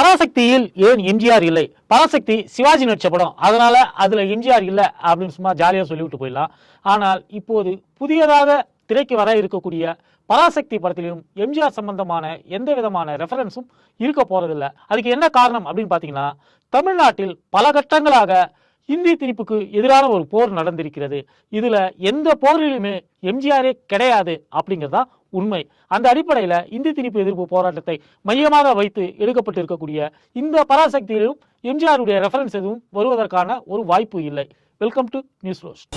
பராசக்தியில் ஏன் எம்ஜிஆர் இல்லை? பராசக்தி சிவாஜி நடிச்ச படம், அதனால அதுல எம்ஜிஆர் இல்லை அப்படின்னு சும்மா ஜாலியா சொல்லிவிட்டு போயிடலாம். ஆனால் இப்போது புதியதாக திரைக்கு வர இருக்கக்கூடிய பராசக்தி படத்திலும் எம்ஜிஆர் சம்பந்தமான எந்த விதமான ரெஃபரன்ஸும் இருக்க போறதில்லை. அதுக்கு என்ன காரணம் அப்படின்னு பாத்தீங்கன்னா, தமிழ்நாட்டில் பல கட்டங்களாக இந்தி திணிப்புக்கு எதிரான ஒரு போர் நடந்திருக்கிறது. இதுல எந்த போரிலுமே எம்ஜிஆரே கிடையாது அப்படிங்கிறதா உண்மை. அந்த அடிப்படையில இந்தி திணிப்பு எதிர்ப்பு போராட்டத்தை மையமாக வைத்து எடுக்கப்பட்டிருக்கக்கூடிய இந்த பராசக்தியிலும் எம்ஜிஆருடைய ரெஃபரன்ஸ் எதுவும் வருவதற்கான ஒரு வாய்ப்பு இல்லை. Welcome to news roast.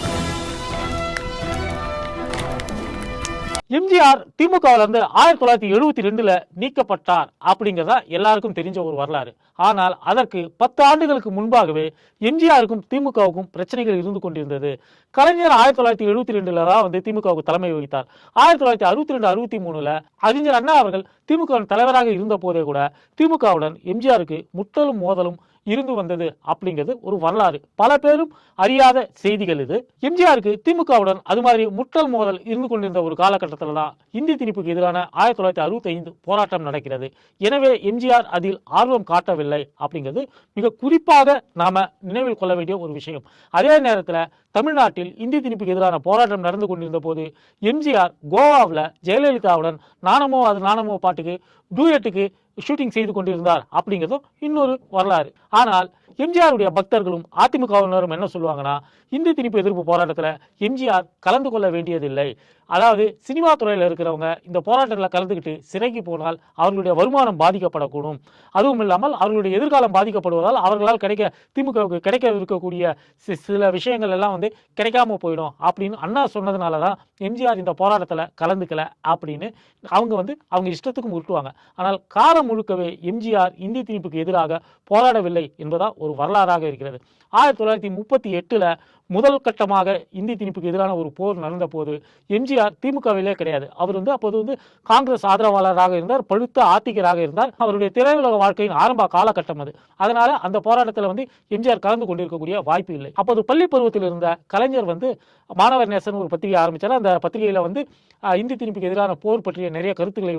MGR திமுகவில இருந்து 1972 நீக்கப்பட்டார் அப்படிங்கிறதா எல்லாருக்கும் தெரிஞ்ச ஒரு வரலாறு. ஆனால் அதற்கு 10 ஆண்டுகளுக்கு முன்பாகவே எம்ஜிஆருக்கும் திமுகவுக்கும் பிரச்சனைகள் இருந்து கொண்டிருந்தது. கலைஞர் 1972 தான் திமுகவுக்கு தலைமை வகித்தார். 1962-63 அறிஞர் அண்ணா அவர்கள் திமுக தலைவராக இருந்த போதே கூட திமுகவுடன் எம்ஜிஆருக்கு முட்டலும் மோதலும் இருந்து வந்தது அப்படிங்கிறது ஒரு வரலாறு. பல பேரும் அறியாத செய்திகள் இது. எம்ஜிஆருக்கு திமுகவுடன் அது மாதிரி முட்டல் மோதல் இருந்து கொண்டிருந்த ஒரு காலகட்டத்தில் தான் இந்தி திணிப்புக்கு எதிரான 1965 போராட்டம் நடக்கிறது. எனவே எம்ஜிஆர் அதில் ஆர்வம் காட்டவில்லை அப்படிங்கிறது மிக குறிப்பாக நாம நினைவில் கொள்ள வேண்டிய ஒரு விஷயம். அதே நேரத்தில் தமிழ்நாட்டில் இந்தி திணிப்புக்கு எதிரான போராட்டம் நடந்து கொண்டிருந்த போது எம்ஜிஆர் கோவாவில் ஜெயலலிதாவுடன் நாணமோ அது நாணமோ பாட்டுக்கு டூயட்டுக்கு ஷூட்டிங் செய்து கொண்டிருந்தார் அப்படிங்கிறதும் இன்னொரு வரலாறு. ஆனால் எம்ஜிஆருடைய பக்தர்களும் அதிமுகவினரும் என்ன சொல்லுவாங்கன்னா, இந்தி திணிப்பு எதிர்ப்பு போராட்டத்தில் எம்ஜிஆர் கலந்து கொள்ள வேண்டியதில்லை. அதாவது சினிமா துறையில் இருக்கிறவங்க இந்த போராட்டத்தில் கலந்துக்கிட்டு சிறைக்கு போனால் அவர்களுடைய வருமானம் பாதிக்கப்படக்கூடும். அதுவும் இல்லாமல் அவர்களுடைய எதிர்காலம் பாதிக்கப்படுவதால் அவர்களால் திமுகவுக்கு கிடைக்க இருக்கக்கூடிய சில விஷயங்கள் எல்லாம் கிடைக்காம போயிடும் அப்படின்னு அண்ணா சொன்னதுனால தான் எம்ஜிஆர் இந்த போராட்டத்தில் கலந்துக்கல அப்படின்னு அவங்க இஷ்டத்துக்கு முட்டுவாங்க. ஆனால் காலம் முழுக்கவே எம்ஜிஆர் இந்தி திணிப்புக்கு எதிராக போராடவில்லை என்பதா ஒரு வரலாறாக இருக்கிறது. 1938 முதல் கட்டமாக இந்தி திணிப்புக்கு எதிரான ஒரு போர் நடந்த போது எம்ஜிஆர் திமுகவிலே கிடையாது. அவர் அப்போது காங்கிரஸ் ஆதரவாளராக இருந்தார், பழுத்த ஆத்திகராக இருந்தார். அவருடைய திரையுலக வாழ்க்கையின் ஆரம்ப காலகட்டம் அது. அதனால அந்த போராட்டத்தில் எம்ஜிஆர் கலந்து கொண்டிருக்கக்கூடிய வாய்ப்பு இல்லை. அப்போது பள்ளி பருவத்தில் இருந்த கலைஞர் மாணவர் நேசன் ஒரு பத்திரிகை ஆரம்பிச்சார். அந்த பத்திரிகையில இந்தி திணிப்புக்கு எதிரான போர் பற்றிய நிறைய கருத்துக்களை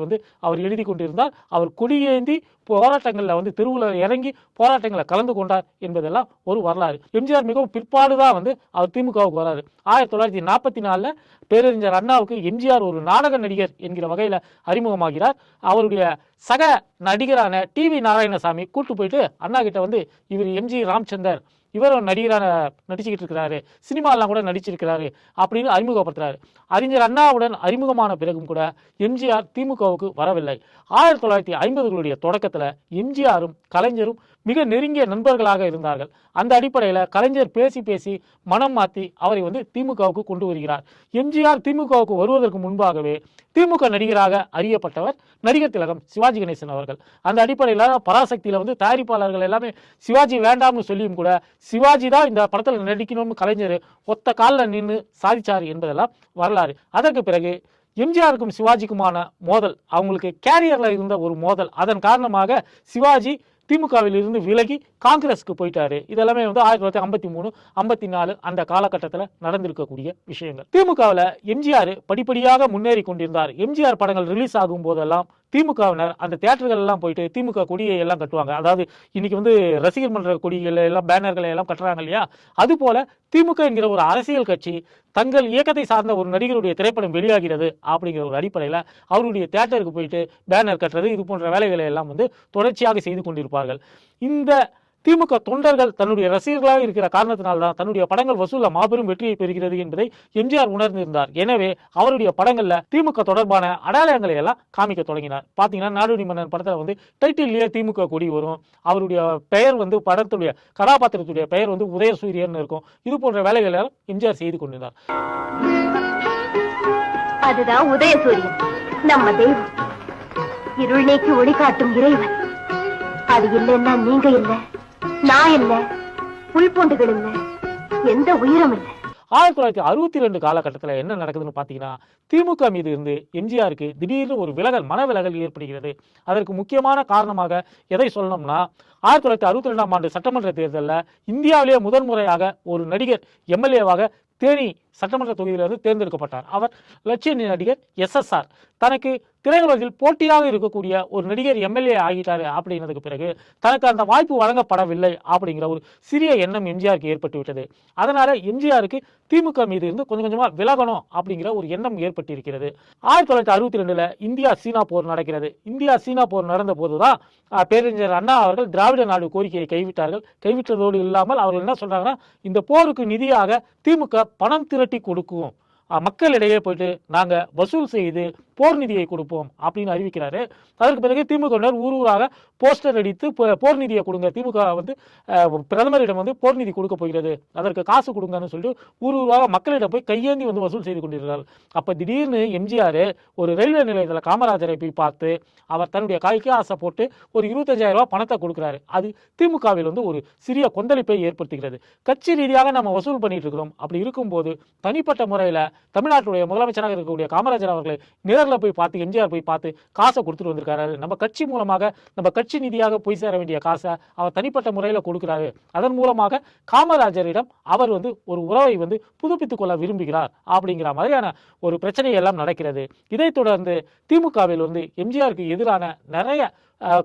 அவர் எழுதி கொண்டிருந்தார். அவர் கொடியேந்தி போராட்டங்களில் தெருவில் இறங்கி போராட்டங்களை கலந்து கொண்டார் என்பதெல்லாம் ஒரு வரலாறு. எம்ஜிஆர் மிகவும் பிற்பாடுதான் அவர் திமுகவுக்கு வராரு. 1944 பேரறிஞர் அண்ணாவுக்கு எம்ஜிஆர் ஒரு நாடக நடிகர் என்கிற வகையில் அறிமுகமாகிறார். அவருடைய சக நடிகரான டிவி நாராயணசாமி கூட்டு போயிட்டு அண்ணா கிட்ட இவர் எம்ஜி ராமச்சந்தர், இவர் நடிகரான நடிச்சுக்கிட்டு இருக்கிறாரு, சினிமாலாம் கூட நடிச்சிருக்கிறாரு அப்படின்னு அறிமுகப்படுத்துறாரு. அறிஞர் அண்ணாவுடன் அறிமுகமான பிறகும் கூட எம்ஜிஆர் திமுகவுக்கு வரவில்லை. 1950களுடைய தொடக்கத்தில் எம்ஜிஆரும் கலைஞரும் மிக நெருங்கிய நண்பர்களாக இருந்தார்கள். அந்த அடிப்படையில் கலைஞர் பேசி பேசி மனம் மாற்றி அவரை திமுகவுக்கு கொண்டு வருகிறார். எம்ஜிஆர் திமுகவுக்கு வருவதற்கு முன்பாகவே திமுக நடிகராக அறியப்பட்டவர் நடிகர் திலகம் சிவாஜி கணேசன் அவர்கள். அந்த அடிப்படையில் பராசக்தியில் தயாரிப்பாளர்கள் எல்லாமே சிவாஜி வேண்டாம்னு சொல்லியும் கூட சிவாஜி தான் இந்த படத்தில் நடிக்கணும்னு கலைஞர் ஒத்த காலில் நின்று சாதிச்சார் என்பதெல்லாம் வரலாறு. அதற்கு பிறகு எம்ஜிஆருக்கும் சிவாஜிக்குமான மோதல், அவங்களுக்கு கேரியர்ல இருந்த ஒரு மோதல், அதன் காரணமாக சிவாஜி திமுகவில் இருந்து விலகி காங்கிரஸுக்கு போயிட்டாரு. இதெல்லாமே 1953, 54 அந்த காலகட்டத்தில் நடந்திருக்கக்கூடிய விஷயங்கள். திமுகவில் எம்ஜிஆர் படிப்படியாக முன்னேறி கொண்டிருந்தார். எம்ஜிஆர் படங்கள் ரிலீஸ் ஆகும் போதெல்லாம் திமுகவினர் அந்த தியேட்டர்கள் எல்லாம் போயிட்டு திமுக கொடியை எல்லாம் கட்டுவாங்க. அதாவது இன்னைக்கு ரசிகர் மன்ற கொடிகளை எல்லாம் பேனர்களை எல்லாம் கட்டுறாங்க இல்லையா, அது போல திமுக என்கிற ஒரு அரசியல் கட்சி தங்கள் இயக்கத்தை சார்ந்த ஒரு நடிகருடைய திரைப்படம் வெளியாகிறது அப்படிங்கிற ஒரு அடிப்படையில் அவருடைய தியேட்டருக்கு போயிட்டு பேனர் கட்டுறது இது போன்ற வேலைகளை எல்லாம் தொடர்ச்சியாக செய்து கொண்டிருப்பார்கள். இந்த திமுக தொண்டர்கள் தன்னுடைய ரசிகர்களாக இருக்கிற காரணத்தினால்தான் தன்னுடைய படங்கள் வசூல மாபெரும் வெற்றியை பெறுகிறது என்பதை எம்ஜிஆர் உணர்ந்திருந்தார். எனவே அவருடைய படங்கள்ல திமுக தொடர்பான அடையாளங்களை எல்லாம் காமிக்க தொடங்கினார். பாத்தீங்கன்னா நாடோடி மன்னன் படத்துல டைட்டிலேயே திமுக கொடி வரும். அவருடைய பெயர் படத்துடைய கதாபாத்திரத்துடைய பெயர் உதயசூரியன் இருக்கும். இது போன்ற வேலைகளை எம்ஜிஆர் செய்து கொண்டிருந்தார். அதுதான் உதயசூரியன், நம்ம தெய்வம், இருள் நீக்கி ஒளி காட்டும் இறைவன். அது இல்லைன்னா நீங்க இல்லை, நான் இல்லை, புல்பொண்டுகள் இல்லை, எந்த உயிரும் இல்லை. 1962 காலகட்டத்தில் என்ன நடக்குதுன்னு பார்த்தீங்கன்னா, திமுக மீது இருந்து எம்ஜிஆருக்கு திடீர்னு ஒரு மனவிலகல் ஏற்படுகிறது. அதற்கு முக்கியமான காரணமாக எதை சொல்லணும்னா, 1962ஆம் ஆண்டு சட்டமன்ற தேர்தலில் இந்தியாவிலேயே முதன்முறையாக ஒரு நடிகர் எம்எல்ஏவாக தேனி சட்டமன்ற தொகுதியிலிருந்து தேர்ந்தெடுக்கப்பட்டார். அவர் லட்சிய நடிகர் SSR. தனக்கு திரையுலகில் போட்டியாக இருக்கக்கூடிய ஒரு நடிகர் MLA ஆகிட்டாரு அப்படிங்கிறதுக்கு பிறகு தனக்கு அந்த வாய்ப்பு வழங்கப்படவில்லை அப்படிங்கிற ஒரு சிறிய எண்ணம் எம்ஜிஆருக்கு ஏற்பட்டு விட்டது. அதனால எம்ஜிஆருக்கு திமுக மீது இருந்து கொஞ்சம் கொஞ்சமா விலகணும் அப்படிங்கிற ஒரு எண்ணம் ஏற்பட்டிருக்கிறது. 1962 இந்தியா சீனா போர் நடக்கிறது. இந்தியா சீனா போர் நடந்த போதுதான் பேரறிஞர் அண்ணா அவர்கள் திராவிட நாடு கோரிக்கையை கைவிட்டார்கள். கைவிட்டதோடு இல்லாமல் அவர்கள் என்ன சொல்றாங்கன்னா, இந்த போருக்கு நிதியாக திமுக பணம் திரட்டி கொடுக்கும், மக்களிடையே போயிட்டு நாங்க வசூல் செய்து போர் நிதியை கொடுப்போம் அப்படின்னு அறிவிக்கிறாரு. அதற்கு பிறகு திமுகவினர் ஊர் ஊராக போஸ்டர் அடித்து போர் நிதியை கொடுங்க, திமுக வந்து பிரதமரிடம் வந்து போர் நிதி கொடுக்க போகிறது, அதற்கு காசு கொடுங்கன்னு சொல்லிட்டு ஊர் ஊராக மக்களிடம் போய் கையேந்தி வந்து வசூல் செய்து கொண்டிருக்கிறார்கள். அப்ப திடீர்னு எம்ஜிஆர் ஒரு ரயில்வே நிலையத்தில் காமராஜரை போய் பார்த்து அவர் தன்னுடைய கைக்கு ஆசை போட்டு ஒரு 25,000 ரூபாய் பணத்தை கொடுக்கிறாரு. அது திமுகவில் வந்து ஒரு சிறிய கொந்தளிப்பை ஏற்படுத்துகிறது. கட்சி ரீதியாக நம்ம வசூல் பண்ணிட்டு இருக்கிறோம். அப்படி இருக்கும்போது தனிப்பட்ட முறையில் தமிழ்நாட்டுடைய முதலமைச்சராக இருக்கக்கூடிய காமராஜர் அவர்களை நேரில் போய் பார்த்து எம்ஜிஆர் போய் பார்த்து காசை கொடுத்துட்டு வந்திருக்காரு. நம்ம கட்சி மூலமாக நம்ம கட்சி நிதியாக போய் சேர வேண்டிய காசை அவர் தனிப்பட்ட முறையில் கொடுக்கிறாரு. அதன் மூலமாக காமராஜரிடம் அவர் வந்து ஒரு உறவை வந்து புதுப்பித்துக் கொள்ள விரும்புகிறார் அப்படிங்கிற மாதிரியான ஒரு பிரச்சனை எல்லாம் நடக்கிறது. இதைத் தொடர்ந்து திமுகவில் வந்து எம்ஜிஆருக்கு எதிரான நிறைய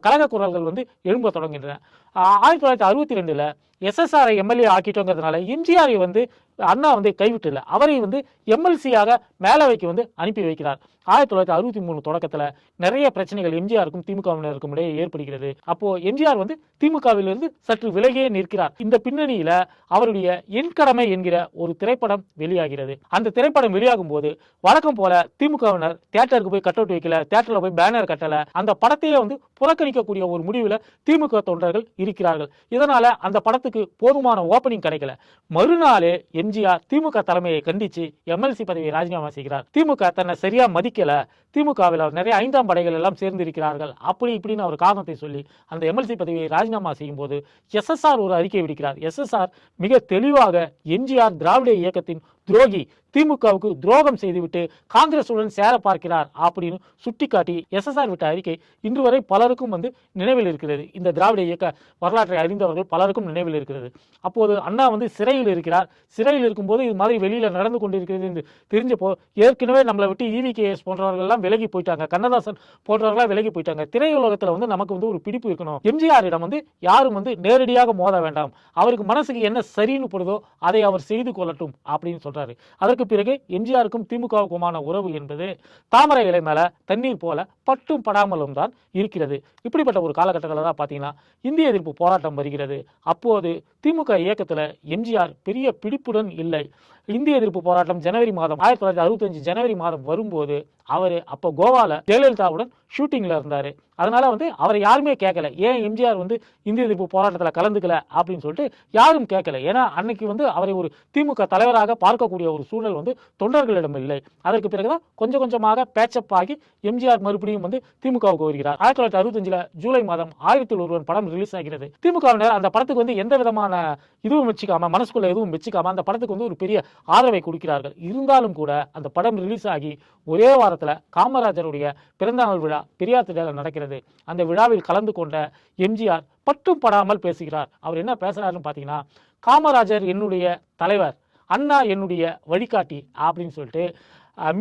கழக குரல்கள் வந்து எழும்ப தொடங்கின்றன. 1962 SSR MLA ஆக்கிட்டோங்கிறதுனால எம்ஜிஆரை வந்து அண்ணா வந்து கைவிட்டல, அவரை வந்து MLC-யாக மேலவைக்கு வந்து அனுப்பி வைக்கிறார். 1963 தொடக்கத்துல நிறைய பிரச்சனைகள் எம்ஜிஆருக்கும் திமுகவினருக்கும் இடையே ஏற்படுகிறது. அப்போ எம்ஜிஆர் வந்து திமுகவிலிருந்து சற்று விலகியே நிற்கிறார். இந்த பின்னணியில அவருடைய என் கடமை என்கிற ஒரு திரைப்படம் வெளியாகிறது. அந்த திரைப்படம் வெளியாகும் போது வழக்கம் போல திமுகவினர் தியேட்டருக்கு போய் கட் அவுட் வைக்கல, தியேட்டர்ல போய் பேனர் கட்டல, அந்த படத்தையே வந்து புறக்கணிக்கக்கூடிய ஒரு முடிவுல திமுக தொண்டர்கள் இருக்கிறார்கள். இதனால அந்த படத்துக்கு போதுமான ஓபனிங் கிடைக்கல. மறுநாளே எம்ஜிஆர் திமுக தலைமையை கண்டிச்சு MLC பதவியை ராஜினாமா செய்கிறார். திமுக தன்னை சரியா மதிக்கல, திமுகவில் நிறைய 5ஆம் படைகள் எல்லாம் சேர்ந்து இருக்கிறார்கள், அப்படி இப்படின்னு அவர் காரணத்தை சொல்லி அந்த MLC பதவியை ராஜினாமா செய்யும் போது SSR ஒரு அறிக்கை விடுக்கிறார். SSR மிக தெளிவாக எம்ஜிஆர் திராவிட இயக்கத்தின் துரோகி, திமுகவுக்கு துரோகம் செய்துவிட்டு காங்கிரசுடன் சேர பார்க்கிறார் அப்படின்னு சுட்டிக்காட்டி SSR விட்ட அறிக்கை இன்று வரை பலருக்கும் வந்து நினைவில் இருக்கிறது. இந்த திராவிட இயக்க வரலாற்றை அறிந்தவர்கள் பலருக்கும் நினைவில் இருக்கிறது. அப்போது அண்ணா வந்து சிறையில் இருக்கிறார். சிறையில் இருக்கும்போது இது மாதிரி வெளியில நடந்து கொண்டிருக்கிறது என்று தெரிஞ்சப்போ ஏற்கனவே நம்மளை விட்டு EVKS போன்றவர்கள் எல்லாம் விலகி போயிட்டாங்க, கண்ணதாசன் போன்றவர்களாம் விலகி போயிட்டாங்க. திரையுலகத்துல வந்து நமக்கு வந்து ஒரு பிடிப்பு இருக்கணும், எம்ஜிஆரிடம் வந்து யாரும் வந்து நேரடியாக மோத வேண்டாம், அவருக்கு மனசுக்கு என்ன சரின்னு படுதோ அதை அவர் செய்து கொள்ளட்டும் அப்படின்னு சொல்றாரு. அதற்கு பிறகு எம்ஜிஆருக்கும் திமுகவுக்குமான உறவு என்பது தாமரை இலை மேல தண்ணீர் போல பட்டும் படாமலும் தான் இருக்கிறது. இப்படிப்பட்ட ஒரு காலகட்டத்தில் தான் பார்த்தீங்கன்னா இந்திய எதிர்ப்பு போராட்டம் வருகிறது. அப்போது திமுக இயக்கத்தில் எம்ஜிஆர் பெரிய பிடிப்புடன் இல்லை. இந்திய எதிர்ப்பு போராட்டம் ஜனவரி மாதம் 1965 ஜனவரி மாதம் வரும்போது அவர் அப்போ கோவால ஜெயலலிதாவுடன் ஷூட்டிங்ல இருந்தாரு. அதனால வந்து அவரை யாருமே கேட்கல, ஏன் எம்ஜிஆர் வந்து இந்திய எதிர்ப்பு போராட்டத்தில் கலந்துக்கல அப்படின்னு சொல்லிட்டு யாரும் கேட்கல. ஏன்னா அன்னைக்கு வந்து அவரை ஒரு திமுக தலைவராக பார்க்கக்கூடிய ஒரு சூழல் வந்து தொண்டர்களிடம் இல்லை. அதற்கு பிறகுதான் கொஞ்சம் கொஞ்சமாக பேச்சப் ஆகி எம்ஜிஆர் மறுபடியும் வந்து திமுகவுக்கு வருகிறார். 1965 ஜூலை மாதம் 1001 படம் ரிலீஸ் ஆகிறது. திமுகவினர் அந்த படத்துக்கு வந்து எந்த விதமான இதுவும் வச்சுக்காம, மனசுக்குள்ள எதுவும் வச்சுக்காம அந்த படத்துக்கு வந்து ஒரு பெரிய ஆதரவை கொடுக்கிறார்கள். இருந்தாலும் கூட அந்த படம் ரிலீஸ் ஆகி ஒரே வாரத்துல காமராஜருடைய பிறந்தநாள் விழா பெரியார் திடலில் நடக்கிறது. அந்த விழாவில் கலந்து கொண்ட எம்ஜிஆர் பட்டும் படாமல் பேசுகிறார். அவர் என்ன பேசுறாருன்னு பாத்தீங்கன்னா, காமராஜர் என்னுடைய தலைவர், அண்ணா என்னுடைய வழிகாட்டி அப்படின்னு சொல்லிட்டு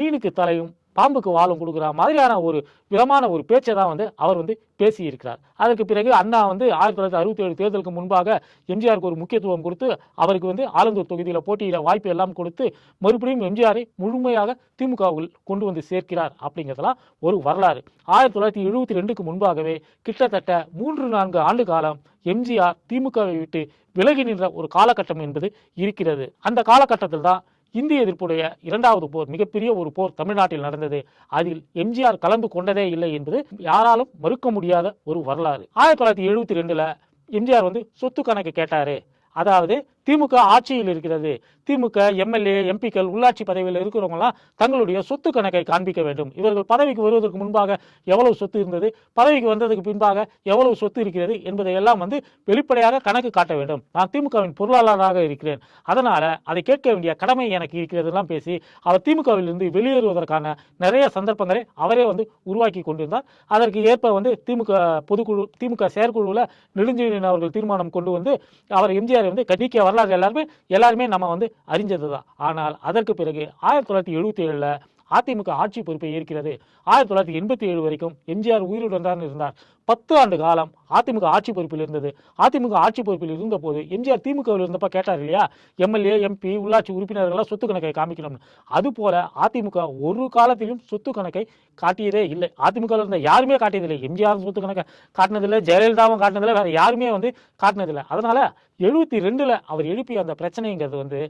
மீனுக்கு தலையும் பாம்புக்கு வாழும் கொடுக்குற மாதிரியான ஒரு விதமான ஒரு பேச்சை தான் வந்து அவர் வந்து பேசி இருக்கிறார். அதற்கு பிறகு அண்ணா வந்து 1967 தேர்தலுக்கு முன்பாக எம்ஜிஆருக்கு ஒரு முக்கியத்துவம் கொடுத்து அவருக்கு வந்து ஆலந்தூர் தொகுதியில் போட்டியிட வாய்ப்பு எல்லாம் கொடுத்து மறுபடியும் எம்ஜிஆரை முழுமையாக திமுகவில் கொண்டு வந்து சேர்க்கிறார். அப்படிங்கிறதெல்லாம் ஒரு வரலாறு. 1972க்கு முன்பாகவே கிட்டத்தட்ட 3-4 ஆண்டு காலம் எம்ஜிஆர் திமுகவை விட்டு விலகி நின்ற ஒரு காலகட்டம் என்பது இருக்கிறது. அந்த காலகட்டத்தில் தான் இந்திய எதிர்ப்புடைய 2வது போர், மிகப்பெரிய ஒரு போர் தமிழ்நாட்டில் நடந்தது. அதில் எம்ஜிஆர் கலந்து கொண்டதே இல்லை என்பது யாராலும் மறுக்க முடியாத ஒரு வரலாறு. 1972 எம்ஜிஆர் வந்து சொத்து கணக்கு கேட்டாரு. அதாவது திமுக ஆட்சியில் இருக்கிறது, திமுக MLA MPக்கள் உள்ளாட்சி பதவியில் இருக்கிறவங்கலாம் தங்களுடைய சொத்து கணக்கை காண்பிக்க வேண்டும். இவர்கள் பதவிக்கு வருவதற்கு முன்பாக எவ்வளவு சொத்து இருந்தது, பதவிக்கு வந்ததுக்கு பின்பாக எவ்வளவு சொத்து இருக்கிறது என்பதை எல்லாம் வந்து வெளிப்படையாக கணக்கு காட்ட வேண்டும். நான் திமுகவின் பொருளாளராக இருக்கிறேன், அதனால அதை கேட்க வேண்டிய கடமை எனக்கு இருக்கிறதுலாம் பேசி அவர் திமுகவில் இருந்து வெளியேறுவதற்கான நிறைய சந்தர்ப்பங்களை அவரே வந்து உருவாக்கி கொண்டிருந்தார். அதற்கு ஏற்ப வந்து திமுக பொதுக்குழு, திமுக செயற்குழுவில் நெடுஞ்செழியன் அவர்கள் தீர்மானம் கொண்டு வந்து அவர் எம்ஜிஆரை வந்து நீக்கிய வரலாறு வரலாறு எல்லாருமே நம்ம வந்து அறிஞ்சதுதான். ஆனால் அதற்கு பிறகு 1977 அதிமுக ஆட்சி பொறுப்பை ஏற்கிறது. 1987 வரைக்கும் எம்ஜிஆர் உயிருடன் தான் இருந்தார். 10 ஆண்டு காலம் அதிமுக ஆட்சி பொறுப்பில் இருந்தது. அதிமுக ஆட்சி பொறுப்பில் இருந்த போது எம்ஜிஆர் திமுகவில் இருந்தப்ப கேட்டார் இல்லையா, எம்எல்ஏ எம்பி உள்ளாட்சி உறுப்பினர்கள்லாம் சொத்து கணக்கை காமிக்கணும்னு. அது போல அதிமுக ஒரு காலத்திலும் சொத்து கணக்கை காட்டியதே இல்லை. அதிமுக இருந்த யாருமே காட்டியதில்லை. எம்ஜிஆர் சொத்து கணக்கை காட்டினதில்லை, ஜெயலலிதாவும் காட்டினதில்லை, வேற யாருமே வந்து காட்டினதில்லை. அதனால 72 அவர் எழுப்பிய அந்த பிரச்சனைங்கிறது வந்து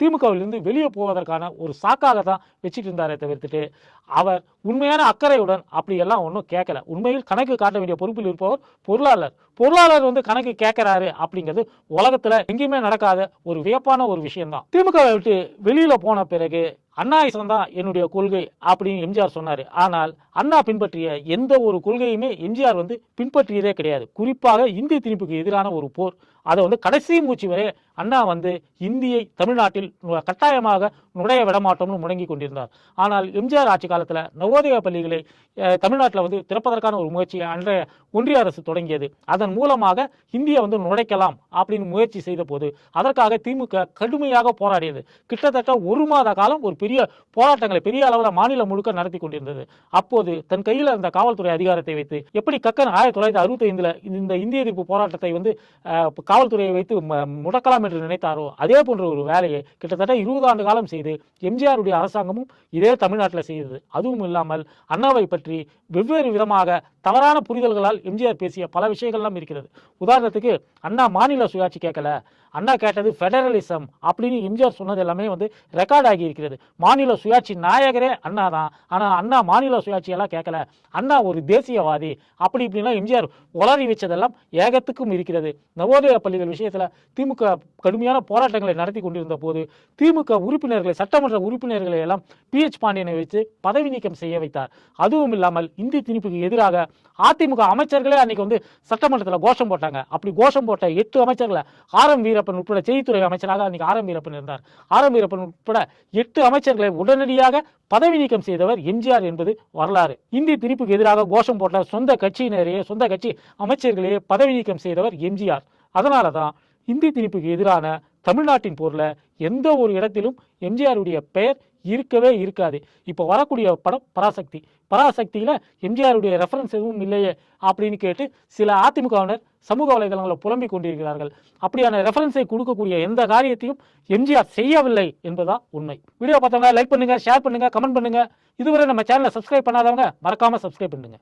திமுகவிலிருந்து வெளியே போவதற்கான ஒரு சாக்காக தான் வச்சுட்டு இருந்தாரே தவிர்த்துட்டு அவர் உண்மையான அக்கறையுடன் அப்படி எல்லாம் ஒன்றும் கேட்கல. உண்மையில் கணக்கு காட்ட வேண்டிய பொறுப்பில் இருப்பவர் பொருளாளர் வந்து கணக்கு கேட்கிறாரு அப்படிங்கிறது உலகத்துல எங்கேயுமே நடக்காத ஒரு வியப்பான ஒரு விஷயம் தான். திமுகவை விட்டு வெளியில போன பிறகு அண்ணாயிசம் தான் என்னுடைய கொள்கை அப்படின்னு எம்ஜிஆர் சொன்னாரு. ஆனால் அண்ணா பின்பற்றிய எந்த ஒரு கொள்கையுமே எம்ஜிஆர் வந்து பின்பற்றியதே கிடையாது. குறிப்பாக இந்தி திணிப்புக்கு எதிரான ஒரு போர், அதை வந்து கடைசி மூச்சு வரை அண்ணா வந்து இந்தியை தமிழ்நாட்டில் கட்டாயமாக நுழைய விடமாட்டோம்னு முடங்கி கொண்டிருந்தார். ஆனால் எம்ஜிஆர் ஆட்சி காலத்தில் நவோதய பள்ளிகளை தமிழ்நாட்டில் வந்து திறப்பதற்கான ஒரு முயற்சியை அன்றைய ஒன்றிய அரசு தொடங்கியது. அதன் மூலமாக இந்தியை வந்து நுழைக்கலாம் அப்படின்னு முயற்சி செய்த போது அதற்காக திமுக கடுமையாக போராடியது. கிட்டத்தட்ட 1 மாத காலம் ஒரு பெரிய போராட்டங்களை பெரிய அளவில் மாநிலம் முழுக்க நடத்தி கொண்டிருந்தது. அப்போது தன் கையில் இருந்த காவல்துறை அதிகாரத்தை வைத்து எப்படி கக்கன் 1965 இந்த இந்திய எதிர்ப்பு போராட்டத்தை வந்து காவல்துறையை வைத்து முடக்கலாம் என்று நினைத்தாரோ அதே போன்ற ஒரு வேலையை கிட்டத்தட்ட 20 ஆண்டு காலம் செய்து எம்ஜிஆருடைய அரசாங்கமும் இதே தமிழ்நாட்டில் செய்தது. அதுவும் இல்லாமல் அண்ணாவை பற்றி வெவ்வேறு விதமாக தவறான புரிதல்களால் எம்ஜிஆர் பேசிய பல விஷயங்கள்லாம் இருக்கிறது. உதாரணத்துக்கு அண்ணா மாநில சுயாட்சி கேட்கல, அண்ணா கேட்டது ஃபெடரலிசம் அப்படின்னு எம்ஜிஆர் சொன்னது எல்லாமே வந்து ரெக்கார்ட் ஆகி இருக்கிறது. மாநில சுயாட்சி நாயகரே அண்ணா தான், ஆனால் அண்ணா மாநில சுயாட்சியெல்லாம் கேட்கல, அண்ணா ஒரு தேசியவாதி அப்படி இப்படின்னா எம்ஜிஆர் உளறி வச்சதெல்லாம் ஏகத்துக்கும் இருக்கிறது. நவோதய பள்ளிகள் விஷயத்தில் திமுக கடுமையான போராட்டங்களை நடத்தி கொண்டிருந்த போது திமுக உறுப்பினர்களை சட்டமன்ற உறுப்பினர்களை எல்லாம் PH பாண்டியனை வைத்து பதவி நீக்கம் செய்ய வைத்தார். அதுவும் இல்லாமல் இந்தி திணிப்புக்கு எதிராக அதிமுக அமைச்சர்களே அன்னைக்கு வந்து சட்டமன்றத்தில் கோஷம் போட்டாங்க. அப்படி கோஷம் போட்ட 8 அமைச்சர்களை RM வீரப்பன் உட்பட செய்தித்துறை அமைச்சராக அன்னைக்கு RM வீரப்பன் இருந்தார். RM வீரப்பன் உட்பட 8 அமைச்சர்களை உடனடியாக பதவி நீக்கம் செய்தவர் எம்ஜிஆர் என்பது வரலாறு. இந்தி திணிப்புக்கு எதிராக கோஷம் போட்ட சொந்த கட்சி அமைச்சர்களையே பதவி நீக்கம் செய்தவர் எம்ஜிஆர். அதனால தான் இந்தி திணிப்புக்கு எதிரான தமிழ்நாட்டின் போர்ல எந்த ஒரு இடத்திலும் எம்ஜிஆருடைய பெயர் இருக்கவே இருக்காது. இப்போ வரக்கூடிய படம் பராசக்தியில எம்ஜிஆருடைய ரெஃபரன்ஸ் எதுவும் இல்லையே அப்படின்னு கேட்டு சில அதிமுகவினர் சமூக வலைதளங்களில் புலம்பிக் கொண்டிருக்கிறார்கள். அப்படியான ரெஃபரன்ஸை கொடுக்கக்கூடிய எந்த காரியத்தையும் எம்ஜிஆர் செய்யவில்லை என்பதுதான் உண்மை. வீடியோ பார்த்தவங்க லைக் பண்ணுங்க, ஷேர் பண்ணுங்க, கமெண்ட் பண்ணுங்க. இதுவரை நம்ம சேனலை சப்ஸ்கிரைப் பண்ணாதவங்க மறக்காம சப்ஸ்கிரைப் பண்ணுங்க.